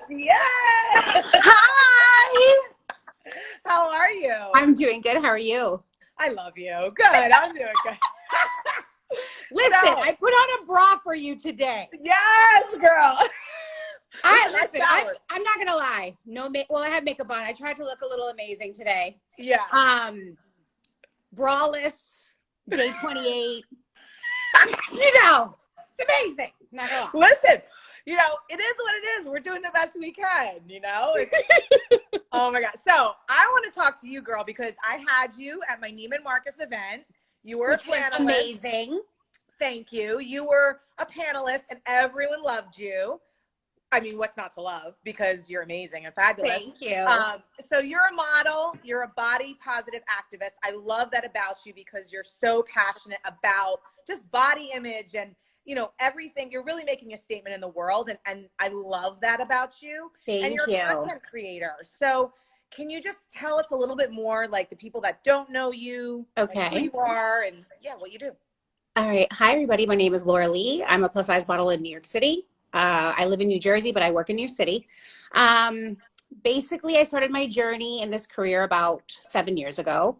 Yes. Hi. How are you? I'm doing good. How are you? I love you. Good. I'm doing good. Listen, So, I put on a bra for you today. yes, girl. Listen, I I showered. I'm not gonna lie. Well, I have makeup on. I tried to look a little amazing today. Yeah. Braless, day 28. You know, it's amazing. Not gonna lie. Listen, it is what it is. We're doing the best we can, Oh my God. So I want to talk to you, girl, because I had you at my Neiman Marcus event. You were Which a was panelist. amazing. Thank you. You were a panelist and everyone loved you. I mean, what's not to love, because you're amazing and fabulous. Thank you. So you're a model, you're a body positive activist. I love that about you because you're so passionate about just body image and, everything. You're really making a statement in the world. And I love that about you. And Thank you're you. a content creator. So can you just tell us a little bit more, like the people that don't know you, like who Okay. you are and what you do? All right. Hi, everybody. My name is Laura Lee. I'm a plus size model in New York City. I live in New Jersey, but I work in New York City. Basically, I started my journey in this career about 7 years ago.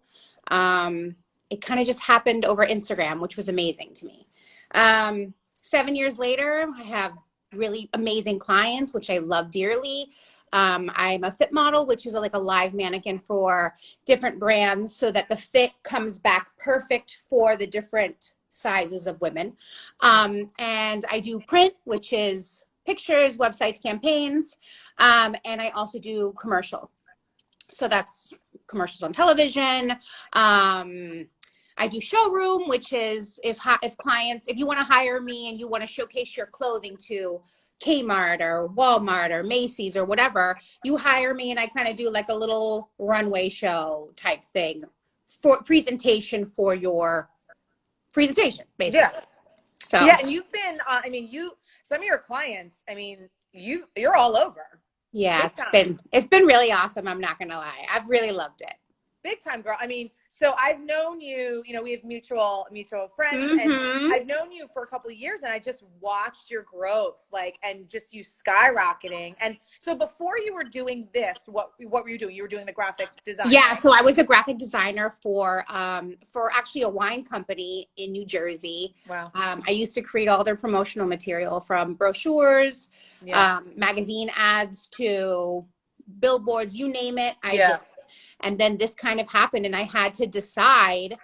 It kind of just happened over Instagram, which was amazing to me. 7 years later, I have really amazing clients, which I love dearly. I'm a fit model, which is like a live mannequin for different brands so that the fit comes back perfect for the different sizes of women. And I do print, which is pictures, websites, campaigns. And I also do commercial. So that's commercials on television. I do showroom, which is if clients, if you want to hire me and you want to showcase your clothing to Kmart or Walmart or Macy's or whatever, you hire me and I kind of do like a little runway show type thing for presentation for your presentation, basically. Yeah. So Yeah. And you've been, some of your clients, you're all over. yeah, Big it's been really awesome. I'm not gonna lie. I've really loved it. Big time, girl. So I've known you, we have mutual friends, and I've known you for a couple of years, and I just watched your growth, and just you skyrocketing. And so before you were doing this, what were you doing? You were doing the graphic design. Yeah, right? so I was a graphic designer for actually a wine company in New Jersey. Wow. I used to create all their promotional material from brochures, magazine ads to billboards, you name it, I did. And then this kind of happened and I had to decide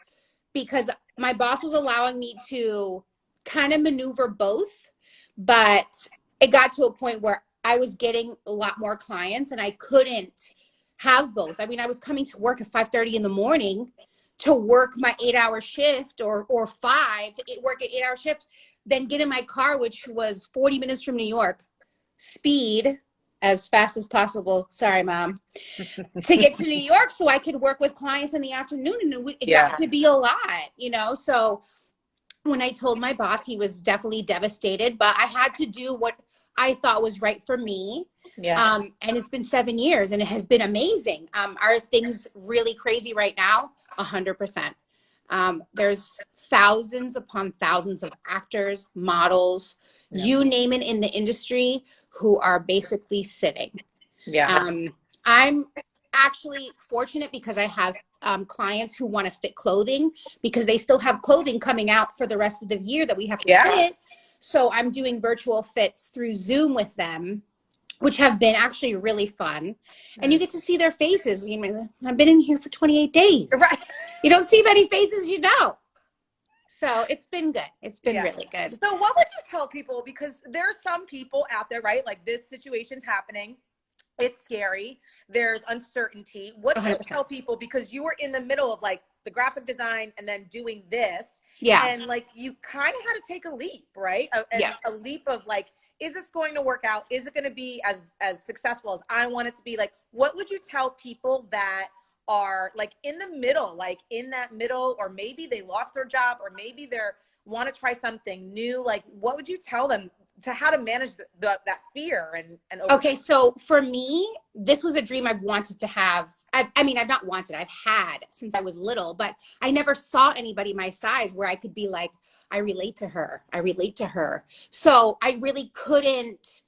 because my boss was allowing me to kind of maneuver both, but it got to a point where I was getting a lot more clients and I couldn't have both. I mean, I was coming to work at 5:30 in the morning to work my 8-hour shift or 5 to work an 8-hour shift, then get in my car, which was 40 minutes from New York, speed as fast as possible. Sorry, Mom. To get to New York so I could work with clients in the afternoon. And it got to be a lot, So when I told my boss, he was definitely devastated, but I had to do what I thought was right for me. Yeah. And it's been 7 years and it has been amazing. Are things really crazy right now? 100%. There's thousands upon thousands of actors, models, you name it in the industry who are basically sitting. Yeah. I'm actually fortunate because I have clients who want to fit clothing because they still have clothing coming out for the rest of the year that we have to fit. So I'm doing virtual fits through Zoom with them, which have been actually really fun. And you get to see their faces. I've been in here for 28 days. Right. You don't see many faces, So it's been good. It's been really good. So what would you tell people? Because there are some people out there, right? Like this situation's happening. It's scary. There's uncertainty. What do you tell people? Because you were in the middle of the graphic design and then doing this. Yeah. And you kind of had to take a leap, right? A leap of is this going to work out? Is it going to be as successful as I want it to be? What would you tell people that are in the middle, in that middle, or maybe they lost their job, or maybe they're want to try something new? What would you tell them to how to manage that fear and okay, so for me, this was a dream I've wanted to have. I've had since I was little, but I never saw anybody my size where I could be like, I relate to her. So I really couldn't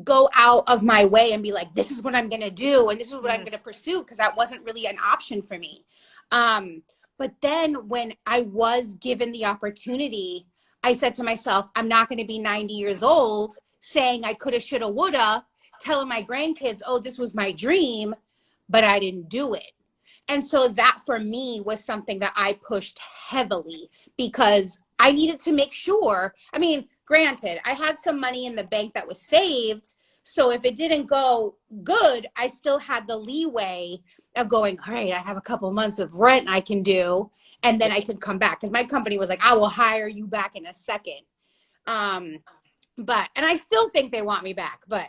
go out of my way and be like, this is what I'm going to do. And this is what I'm going to pursue. Cause that wasn't really an option for me. But then when I was given the opportunity, I said to myself, I'm not going to be 90 years old saying I coulda, shoulda, woulda, telling my grandkids, oh, this was my dream, but I didn't do it. And so that for me was something that I pushed heavily because I needed to make sure, I mean, granted, I had some money in the bank that was saved. So if it didn't go good, I still had the leeway of going, all right, I have a couple months of rent I can do, and then I can come back. Because my company was like, I will hire you back in a second. But, and I still think they want me back, but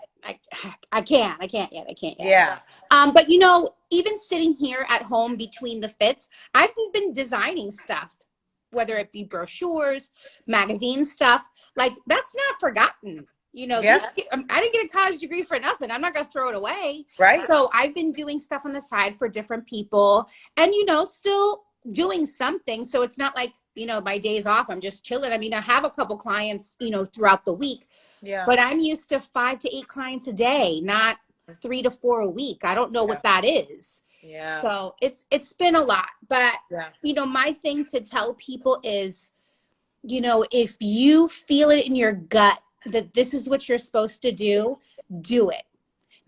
I can't yet. Yeah. But you know, even sitting here at home between the fits, I've been designing stuff, whether it be brochures, magazine stuff, like that's not forgotten. You know, Yeah. I didn't get a college degree for nothing. I'm not going to throw it away. Right. So I've been doing stuff on the side for different people and, you know, still doing something. So it's not like, you know, my days off, I'm just chilling. I mean, I have a couple clients, you know, throughout the week, but I'm used to 5 to 8 clients a day, not 3 to 4 a week. I don't know what that is. Yeah. So it's been a lot, but you know, my thing to tell people is, you know, if you feel it in your gut that this is what you're supposed to do it.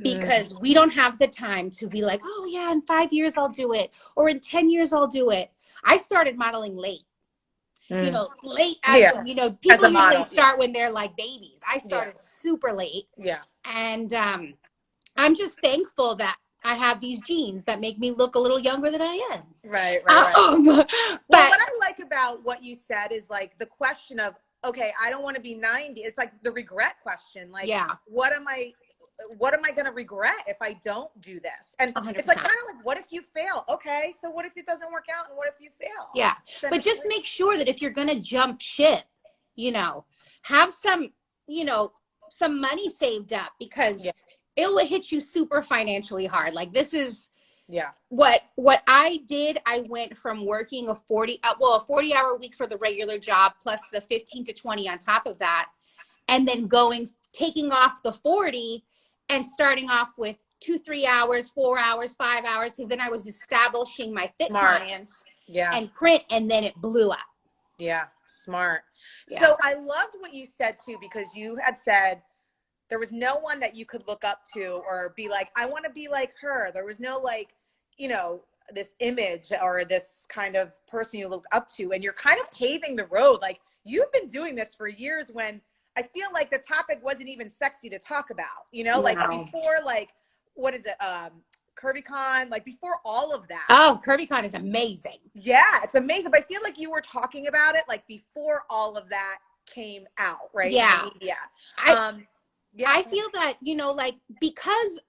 Because we don't have the time to be like, oh yeah, in 5 years I'll do it. Or in 10 years I'll do it. I started modeling late. You know, late as you know, people usually start when they're like babies. I started super late. Yeah. And I'm just thankful that I have these genes that make me look a little younger than I am. Right. But well, what I like about what you said is like the question of, okay, I don't want to be 90. It's like the regret question. Like, what am I going to regret if I don't do this? And 100%. It's like kind of like, what if you fail? Okay, so what if it doesn't work out, and what if you fail? Yeah, then but just make sure that if you're going to jump ship, you know, have some, you know, some money saved up because it will hit you super financially hard. Like this is what I did. I went from working a 40-hour week for the regular job plus the 15 to 20 on top of that, and then taking off the 40 and starting off with 2-3 hours, 4 hours, 5 hours, because then I was establishing my fit clients and print, and then it blew up. Yeah, smart. Yeah. So I loved what you said too, because you had said there was no one that you could look up to or be like, I want to be like her. There was no like, you know, this image or this kind of person you look up to, and you're kind of paving the road. Like you've been doing this for years when I feel like the topic wasn't even sexy to talk about, you know, like before, like, what is it? CurvyCon, like before all of that. Oh, CurvyCon is amazing. Yeah, it's amazing. But I feel like you were talking about it like before all of that came out, right? Yeah. I feel that, you know, like because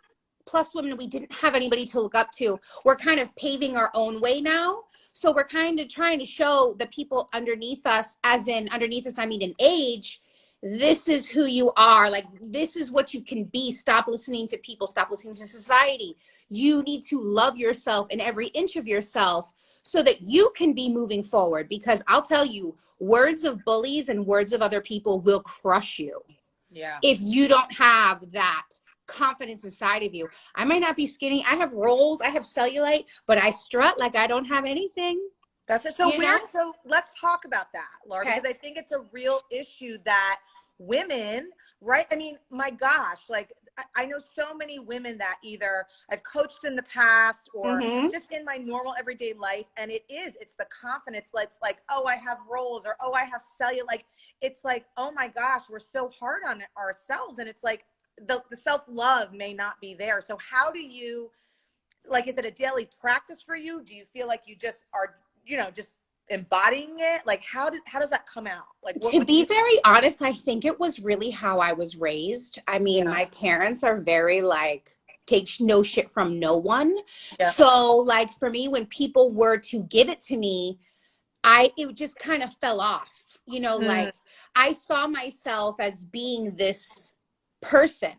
Plus Women, we didn't have anybody to look up to, we're kind of paving our own way now. So we're kind of trying to show the people underneath us, as in underneath us, I mean in age, this is who you are. Like, this is what you can be. Stop listening to people. Stop listening to society. You need to love yourself in every inch of yourself so that you can be moving forward. Because I'll tell you, words of bullies and words of other people will crush you. Yeah. If you don't have that confidence inside of you. I might not be skinny. I have rolls. I have cellulite, but I strut like I don't have anything. That's it. So weird. So let's talk about that, Laura, because I think it's a real issue that women, right? I mean, my gosh, like I know so many women that either I've coached in the past or just in my normal everyday life. And it's the confidence. It's like, oh, I have rolls, or, oh, I have cellulite. Like, it's like, oh my gosh, we're so hard on ourselves. And it's like the self-love may not be there. So how do you, like, is it a daily practice for you? Do you feel like you just are, you know, just embodying it? Like, how does that come out? Like, to be very honest, I think it was really how I was raised. I mean, my parents are very like, take no shit from no one. So like for me, when people were to give it to me, it just kind of fell off, you know, like I saw myself as being this person,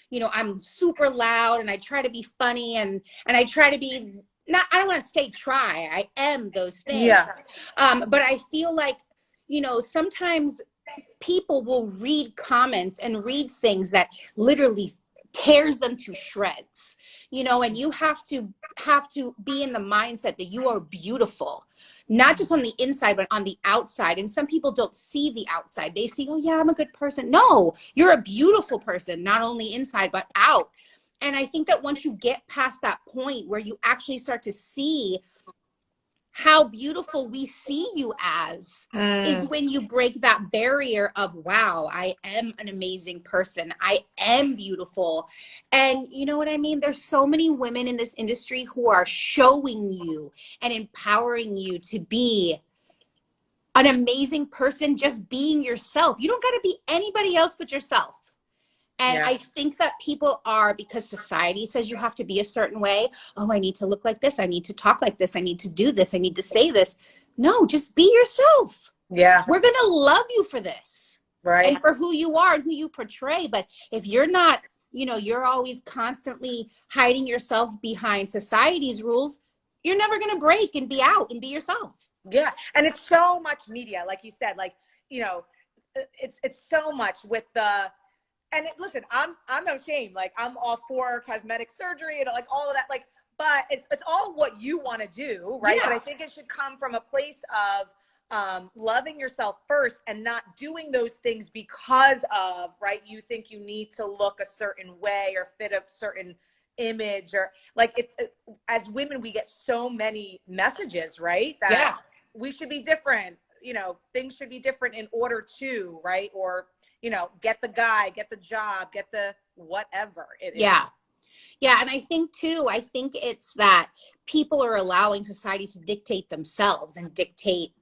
you know, I'm super loud and I try to be funny and I try to be not, I don't want to say try, I am those things. But I feel like, you know, sometimes people will read comments and read things that literally tears them to shreds, you know, and you have to be in the mindset that you are beautiful, not just on the inside, but on the outside. And some people don't see the outside. They see, oh yeah, I'm a good person. No, you're a beautiful person, not only inside, but out. And I think that once you get past that point where you actually start to see how beautiful we see you as, is when you break that barrier of, wow, I am an amazing person. I am beautiful. And you know what I mean? There's so many women in this industry who are showing you and empowering you to be an amazing person, just being yourself. You don't got to be anybody else but yourself. And I think that people are, because society says you have to be a certain way. Oh, I need to look like this. I need to talk like this. I need to do this. I need to say this. No, just be yourself. Yeah. We're going to love you for this. Right. And for who you are and who you portray. But if you're not, you know, you're always constantly hiding yourself behind society's rules, you're never going to break and be out and be yourself. Yeah. And it's so much media, like you said, like, you know, it's so much with the, and listen, I'm no shame. Like, I'm all for cosmetic surgery and like all of that. Like, but it's all what you want to do, right? Yeah. But I think it should come from a place of loving yourself first and not doing those things because of, right, you think you need to look a certain way or fit a certain image, or like as women, we get so many messages, right? That we should be different. You know, things should be different in order to, right? Or, you know, get the guy, get the job, get the whatever it is. Yeah. And I think too, it's that people are allowing society to dictate themselves and dictate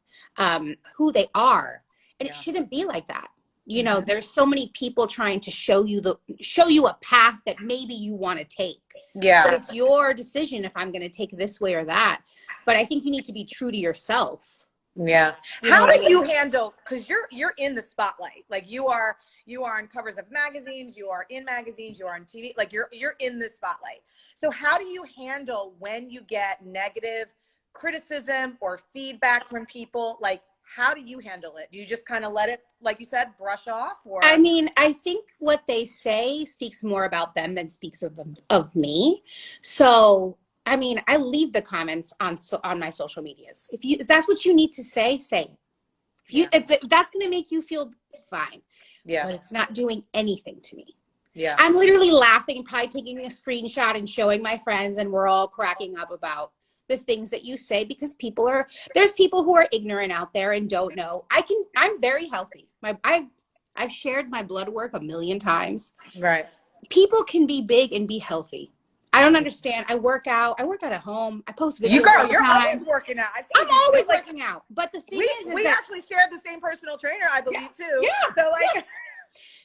who they are. And it shouldn't be like that. You know, there's so many people trying to show you a path that maybe you want to take. Yeah. But it's your decision if I'm going to take this way or that. But I think you need to be true to yourself. Yeah. How do you handle, because you're in the spotlight, like you are on covers of magazines, you are in magazines, you are on TV, like you're in the spotlight. So how do you handle when you get negative criticism or feedback from people? Like, how do you handle it? Do you just kind of let it, like you said, brush off? Or I mean, I think what they say speaks more about them than speaks of me. So I mean, I leave the comments on my social medias. If that's what you need to say, say it. If that's going to make you feel fine. Yeah. But it's not doing anything to me. Yeah. I'm literally laughing, probably taking a screenshot and showing my friends, and we're all cracking up about the things that you say, because there's people who are ignorant out there and don't know. I'm very healthy. I've shared my blood work 1 million times. Right. People can be big and be healthy. I don't understand. I work out at home. I post videos. You're always working out. I'm always working out. But the thing is we actually share the same personal trainer, I believe, too. Yeah. So like,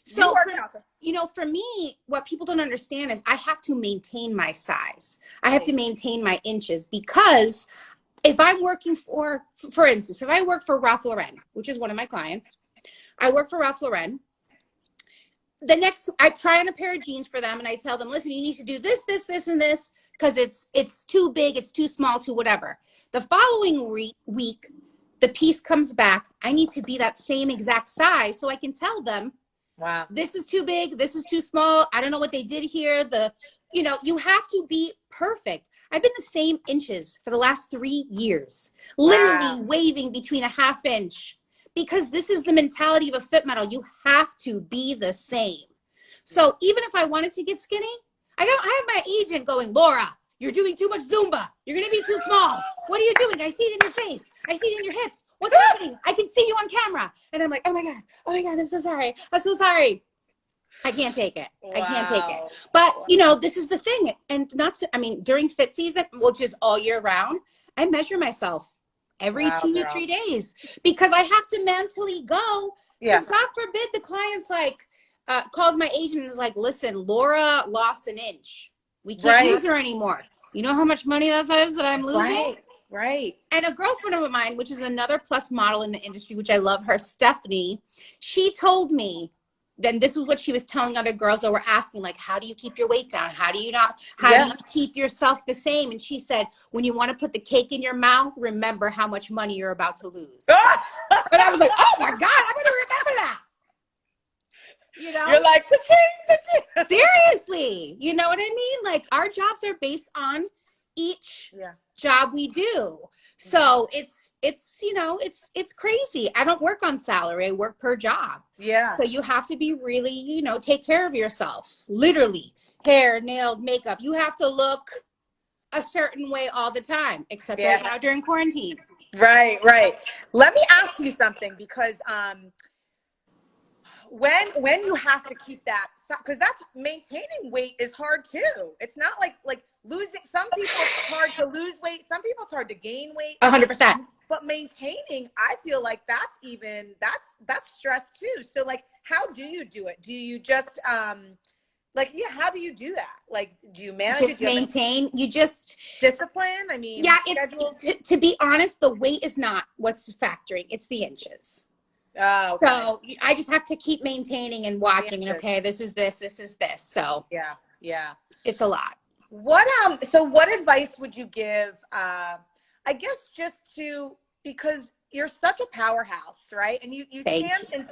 so for me, what people don't understand is I have to maintain my size. I have to maintain my inches, because if I'm working for instance, if I work for Ralph Lauren, which is one of my clients, I work for Ralph Lauren. I try on a pair of jeans for them and I tell them, listen, you need to do this, this, this, and this, because it's too big, it's too small, too whatever. The following week, the piece comes back. I need to be that same exact size so I can tell them, wow, this is too big, this is too small. I don't know what they did here. You have to be perfect. I've been the same inches for the last 3 years, literally waving between a ½ inch. Because this is the mentality of a fit model. You have to be the same. So even if I wanted to get skinny, I have my agent going, Laura, you're doing too much Zumba. You're going to be too small. What are you doing? I see it in your face. I see it in your hips. What's happening? I can see you on camera. And I'm like, oh my God, I'm so sorry. I'm so sorry. I can't take it. Wow. I can't take it. But, this is the thing. And during fit season, which is all year round, I measure myself every 2 to 3 days, because I have to mentally go. Yeah. God forbid the client's like, calls my agent and is like, listen, Laura lost an inch. We can't use her anymore. You know how much money that is that I'm losing? Right. And a girlfriend of mine, which is another plus model in the industry, which I love her, Stephanie, she told me, then this is what she was telling other girls that were asking, like, how do you keep your weight down? How do you keep yourself the same? And she said, when you want to put the cake in your mouth, remember how much money you're about to lose. But I was like, oh my God, I'm going to remember that. You know, you're like, cha-ching, cha-ching. Seriously, you know what I mean? Like our jobs are based on each job we do. So it's, you know, it's crazy. I don't work on salary. I work per job. Yeah. So you have to be really, you know, take care of yourself. Literally, hair, nails, makeup. You have to look a certain way all the time, except right now during quarantine. Right. Let me ask you something, because when you have to keep that, because that's maintaining weight is hard too. It's not like losing. Some people it's hard to lose weight. Some people it's hard to gain weight. 100%. But maintaining, I feel like that's stress too. So like, how do you do it? Do you just how do you do that? Like, do you manage just maintain? You just discipline? I mean, it's to be honest, the weight is not what's factoring. It's the inches. Oh, okay. So I just have to keep maintaining and watching. And okay, this is this. So yeah, it's a lot. So what advice would you give? I guess just because you're such a powerhouse, right? And you stand in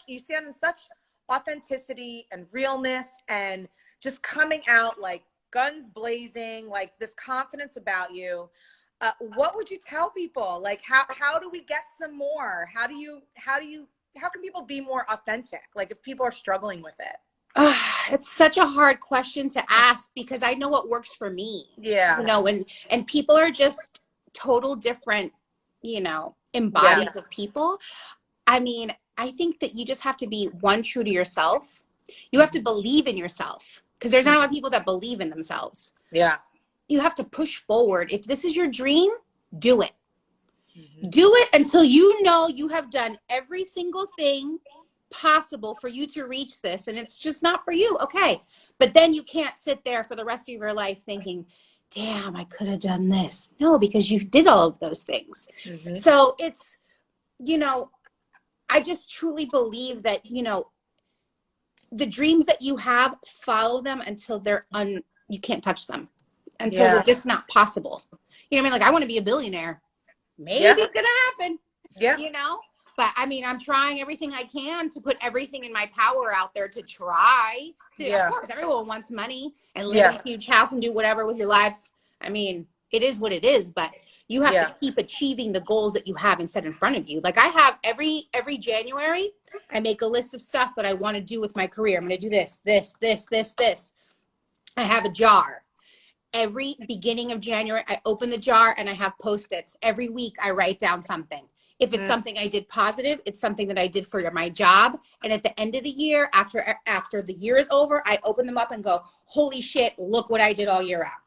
you stand in such authenticity and realness, and just coming out like guns blazing, like this confidence about you. What would you tell people? Like, how do we get some more? How can people be more authentic? Like, if people are struggling with it. It's such a hard question to ask, because I know what works for me. Yeah. You know, and people are just total different, you know, embodies of people. I mean, I think that you just have to be true to yourself. You have to believe in yourself, because there's not a lot of people that believe in themselves. Yeah. You have to push forward. If this is your dream, do it. Do it until you know you have done every single thing possible for you to reach this, and it's just not for you. Okay. But then you can't sit there for the rest of your life thinking, damn, I could have done this. No, because you did all of those things. So it's, you know, I just truly believe that, you know, the dreams that you have, follow them until you can't touch them, until they're just not possible. You know what I mean? Like, I want to be a billionaire. Maybe it's going to happen. Yeah. You know? But I mean, I'm trying everything I can to put everything in my power out there to try to, of course, everyone wants money and live in a huge house and do whatever with your lives. I mean, it is what it is, but you have to keep achieving the goals that you have and set in front of you. Like, I have every January, I make a list of stuff that I want to do with my career. I'm going to do this. I have a jar. Every beginning of January, I open the jar and I have Post-its. Every week, I write down something. If it's something I did positive, it's something that I did for my job. And at the end of the year, after the year is over, I open them up and go, holy shit, look what I did all year out.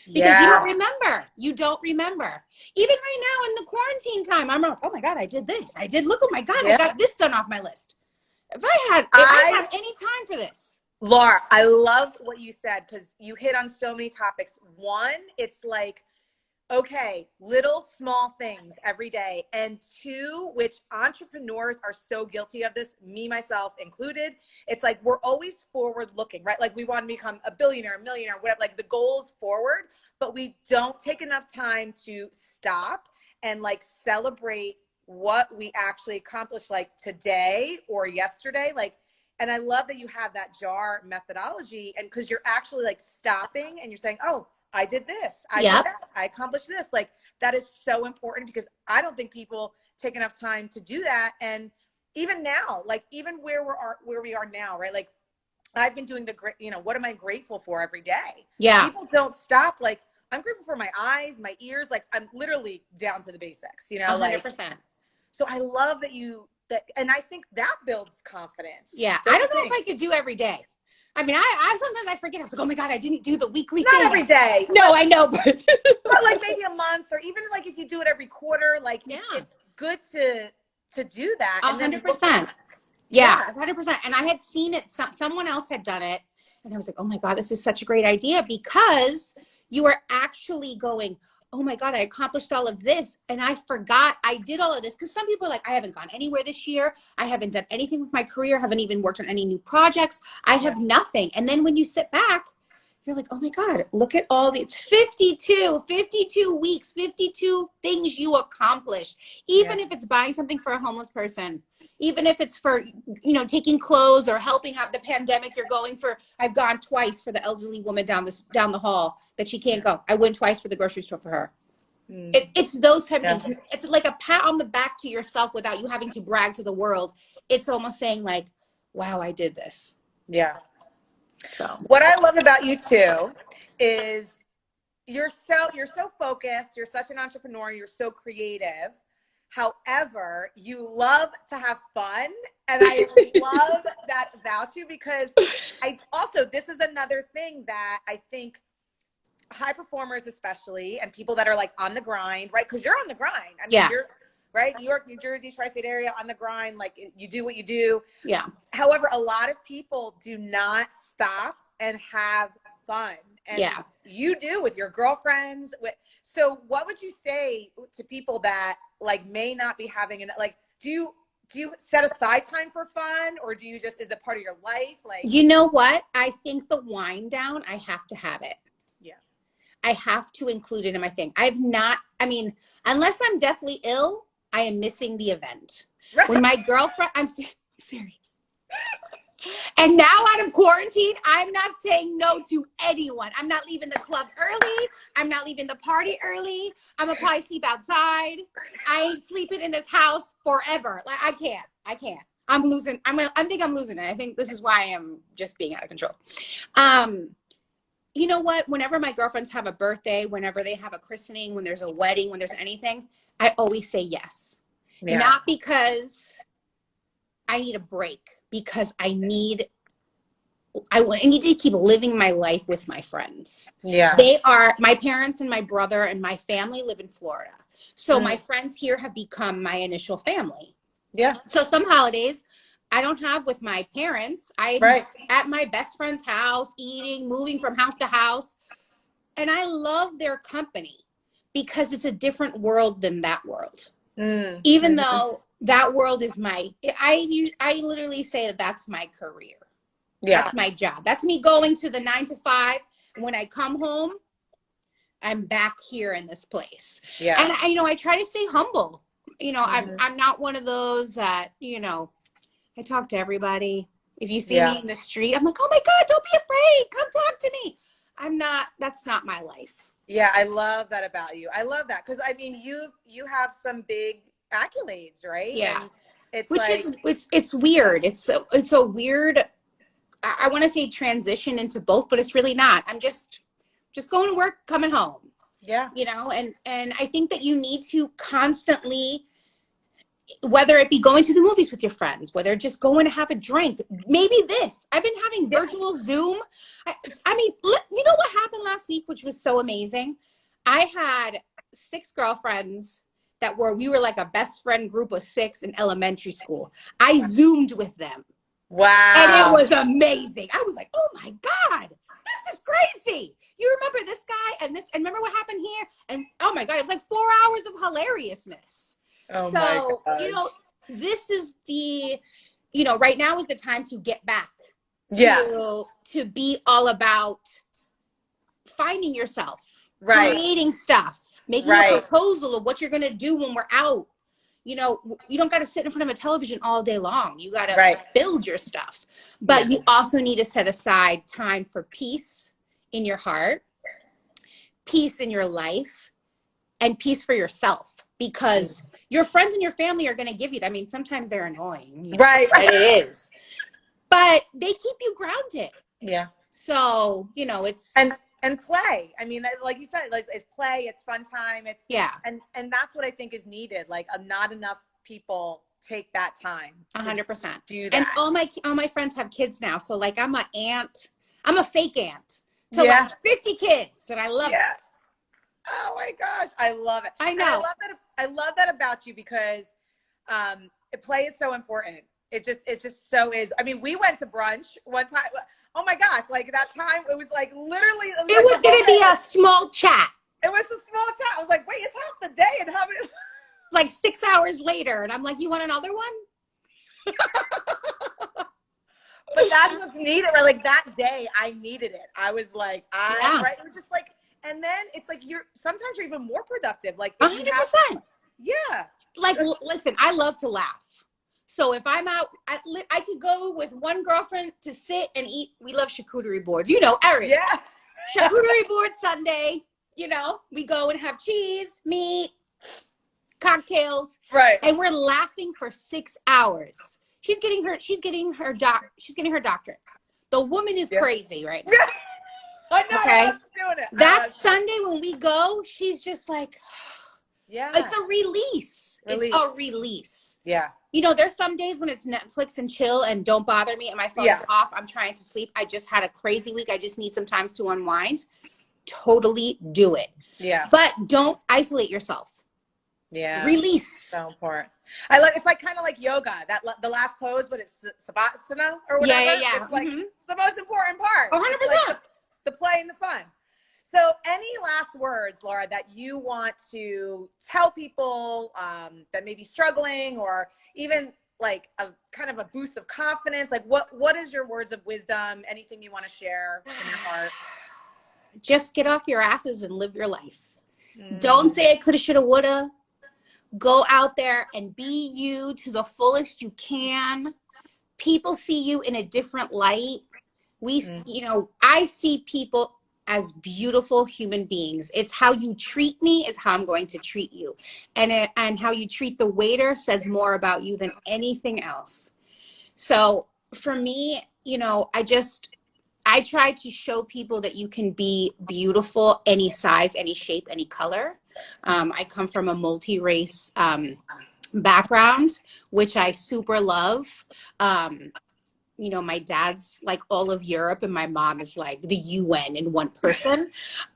Because you don't remember. You don't remember. Even right now in the quarantine time, I'm like, oh my God, I did this. Look, oh my God, I got this done off my list. If I had any time for this. Laura, I love what you said, because you hit on so many topics. One, it's like, okay, little small things every day. And two, which entrepreneurs are so guilty of this, me, myself included. It's like, we're always forward looking, right? Like, we want to become a billionaire, a millionaire, whatever, like the goals forward, but we don't take enough time to stop and like celebrate what we actually accomplished, like today or yesterday. Like, and I love that you have that jar methodology, and because you're actually like stopping and you're saying, oh, I did this. I did that. I accomplished this. Like, that is so important, because I don't think people take enough time to do that. And even now, like, even where we are now, right? Like, I've been doing what am I grateful for every day? Yeah. People don't stop. Like, I'm grateful for my eyes, my ears. Like, I'm literally down to the basics, 100%. So I love that and I think that builds confidence. Yeah. I don't know if I could do every day. I mean, I sometimes I forget. I was like, oh my God, I didn't do the weekly thing. Not every day. No, I know, but like maybe a month, or even like if you do it every quarter, like it's good to do that. 100%. Yeah, 100%. And I had seen it. Someone else had done it. And I was like, oh my God, this is such a great idea, because you are actually going, oh my God, I accomplished all of this. And I forgot I did all of this. Because some people are like, I haven't gone anywhere this year. I haven't done anything with my career. Haven't even worked on any new projects. I have nothing. And then when you sit back, you're like, oh my God, look at all these 52 weeks, 52 things you accomplished. Even if it's buying something for a homeless person, even if it's for, you know, taking clothes or helping out the pandemic you're going for. I've gone twice for the elderly woman down the hall that she can't go. I went twice for the grocery store for her. It's those type of things. It's like a pat on the back to yourself without you having to brag to the world. It's almost saying like, wow, I did this. Yeah. So what I love about you too is you're so focused. You're such an entrepreneur. You're so creative. However, you love to have fun. And I love that about you, because this is another thing that I think high performers especially, and people that are like on the grind, right? Because you're on the grind. I mean, you're right. New York, New Jersey, tri-state area, on the grind. Like, you do what you do. Yeah. However, a lot of people do not stop and have fun. And you do with your girlfriends. So what would you say to people that like may not be having like, do you set aside time for fun, or do you just, is it part of your life? Like, you know what? I think the wind down, I have to have it. Yeah. I have to include it in my thing. Unless I'm deathly ill, I am missing the event. Right. When my girlfriend, I'm serious. And now out of quarantine, I'm not saying no to anyone. I'm not leaving the club early. I'm not leaving the party early. I'm gonna probably sleep outside. I ain't sleeping in this house forever. Like, I can't. I'm losing. I think I'm losing it. I think this is why I am just being out of control. You know what? Whenever my girlfriends have a birthday, whenever they have a christening, when there's a wedding, when there's anything, I always say yes. Yeah. Not because I need a break, because I need to keep living my life with my friends. Yeah. My parents and my brother and my family live in Florida. So my friends here have become my initial family. Yeah. So some holidays I don't have with my parents. I'm at my best friend's house, eating, moving from house to house. And I love their company because it's a different world than that world. Even though that world is I literally say that that's my career. Yeah. That's my job. That's me going to the 9 to 5. And when I come home, I'm back here in this place. Yeah. And I try to stay humble. I'm not one of those that, I talk to everybody. If you see me in the street, I'm like, oh my God, don't be afraid. Come talk to me. That's not my life. Yeah, I love that about you. I love that. Because you have some big accolades, right? Yeah. And it's weird. It's a weird, I want to say transition into both, but it's really not. I'm just going to work, coming home. Yeah. And I think that you need to constantly, whether it be going to the movies with your friends, whether just going to have a drink, maybe this. I've been having virtual Zoom. You know what happened last week, which was so amazing? I had 6 girlfriends we were like a best friend group of 6 in elementary school. I Zoomed with them. Wow. And it was amazing. I was like, oh my God, this is crazy. You remember this guy and this, and remember what happened here? And oh my God, it was like 4 hours of hilariousness. Oh so, this is right now is the time to get back. Yeah. To be all about finding yourself, creating stuff, making a proposal of what you're going to do when we're out. You don't got to sit in front of a television all day long. You got to build your stuff. But you also need to set aside time for peace in your heart, peace in your life, and peace for yourself. Because your friends and your family are going to give you that. Sometimes they're annoying. Right. It is. But they keep you grounded. Yeah. So, it's... And play. Like you said, it's play, it's fun time. And that's what I think is needed. Like, not enough people take that time. 100%. Do that. And all my friends have kids now. So like, I'm a fake aunt to like 50 kids. And I love it. Oh my gosh. I love it. I know. I love that about you because play is so important. It just so is. We went to brunch one time. Oh my gosh. Like that time, it was like literally. It was going to be a small chat. It was a small chat. I was like, wait, it's half the day. And how many? It's like 6 hours later. And I'm like, you want another one? But that's what's needed. Right? Like that day, I needed it. I was like, right. It was just like, and then it's like sometimes you're even more productive. Like 100%. Yeah. Like, listen, I love to laugh. So if I'm out, I could go with one girlfriend to sit and eat. We love charcuterie boards. You know, Erin. Yeah. Charcuterie board Sunday. You know, we go and have cheese, meat, cocktails. Right. And we're laughing for 6 hours. She's getting her doctorate. The woman is crazy right now. I know. Okay. Doing it. That Sunday when we go, she's just like, yeah. It's a release. It's a release. Yeah. You know, there's some days when it's Netflix and chill and don't bother me and my phone is off. I'm trying to sleep. I just had a crazy week. I just need some time to unwind. Totally do it. Yeah. But don't isolate yourself. Yeah. Release. So important. It's like kind of like yoga, the last pose, but it's Savasana or whatever. Yeah. It's like it's the most important part. 100%. Like the play and the fun. So any last words, Laura, that you want to tell people that may be struggling, or even like a kind of a boost of confidence? Like what is your words of wisdom? Anything you want to share from your heart? Just get off your asses and live your life. Don't say I coulda, shoulda, woulda. Go out there and be you to the fullest you can. People see you in a different light. You know, I see people as beautiful human beings. It's how you treat me is how I'm going to treat you. And how you treat the waiter says more about you than anything else. So for me, you know, I try to show people that you can be beautiful, any size, any shape, any color. I come from a multi-race background, which I super love. You know, my dad's like all of Europe and my mom is like the UN in one person.